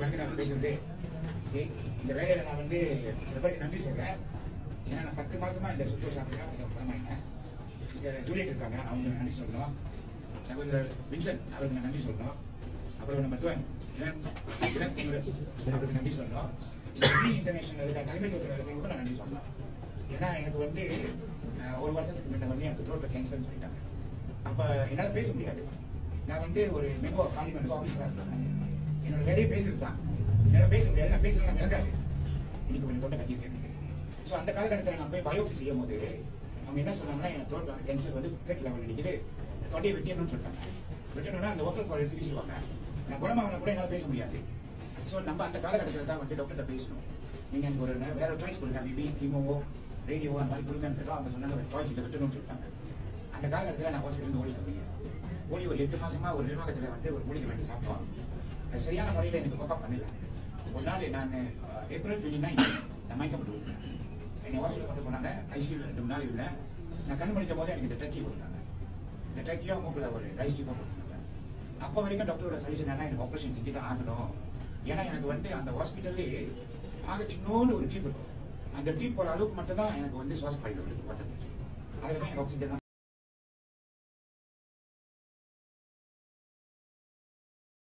நாளைக்கு நான் பேசுறது. இந்த வேலையில நான் வந்து சில பேருக்கு நன்றி சொல்றேன். ஏன்னா நான் 10 மாசமா இந்த சுற்று சாப்பிட்டு பணமாயிட்டேன். இந்த ஜூலியட் இருக்காங்க, அவங்க நன்றி சொல்லணும். சகோதரர் வின்சென்ட் அவருக்கு நான் நன்றி சொல்லணும். அப்புறம் நம்ம துவன் அவருக்கு நன்றி சொல்லணும். இன்டர்நேஷனல் தலைமைத்துவத்தினருக்கு கூட நான் நன்றி சொல்லணும். ஏன்னா எனக்கு வந்து ஒரு வருஷத்துக்கு முன்ன வந்து எனக்கு த்ரோட்ல கேன்சர்னு சொல்லிட்டாங்க. அப்ப என்னால பேச முடியாது. நான் வந்து ஒரு மெம்போ பார்லிமெண்ட் ஆஃபீஸரா இருக்கேன். என்னோட வேலையை பேசுறது தான். என்னால பேச முடியாது. நான் பேசுறது விளங்காது. இன்னைக்கு கொஞ்சம் தொண்டை கட்டியிருக்கேன். ஸோ அந்த காலகட்டத்தில் நான் போய் பயோப்சி செய்யும் போது அவங்க என்ன சொன்னாங்கன்னா, என் த்ரோட்ல கேன்சர் வந்து தேர்ட் லெவல் நிற்குது, தொண்டையை வெட்டியணும்னு சொல்லிட்டாங்க. வெட்டணும்னா அந்த ஒர்க்கர் கால் எடுத்து வீசுவாங்க. நான் குணமாகனா கூட என்னால் பேச முடியாது. ஸோ நம்ம அந்த காலகட்டத்தில் தான் வந்து டாக்டர்கிட்ட பேசணும். நீங்க எனக்கு ஒரு வேற சாய்ஸ் கொடுங்க, பிபி கீமோவோ ரேடியோ அந்த மாதிரி கொடுங்கன்னு அவங்க சொன்னாங்க. சாய்ஸ் இல்லை, வெட்டணும்னு சொல்லிட்டாங்க. அந்த காலகட்டத்தில் நான் ஹாஸ்பிட்டல் ஓடி ஒரு 8 மாசமா ஒரு நிர்வாகத்தில் வந்து ஒரு மூலிகை வாங்கி சாப்பிட்டோம். அது சரியான முறையில் எனக்கு கொப்பா பண்ணல. ஒரு நாள் நான் ஏப்ரல் 29 நான் மயக்கம் போட்டு என்னை ஹாஸ்பிட்டல் கொண்டு போனாங்க. ஐசியூல 2 நாள் இருந்தேன். நான் கண் முடிக்கும் போது எனக்கு இந்த டர்க்கி கொடுத்தாங்க. இந்த டர்க்கியா மூக்கில் ஒரு ரைஸ் டியூபா கொடுத்தாங்க. அப்போ வரைக்கும் டாக்டரோட சஜஷன் என்ன, எனக்கு ஆப்ரேஷன் செஞ்சு தான் ஆகணும். ஏன்னா எனக்கு வந்து அந்த ஹாஸ்பிட்டல்லே ஆக சின்னோன்னு ஒரு டீப் இருக்கும். அந்த டீப் போகிற அளவுக்கு மட்டும் தான் எனக்கு வந்து சுவாச பயிர் பட்டது. அதுதான் எனக்கு ஆக்சிஜன்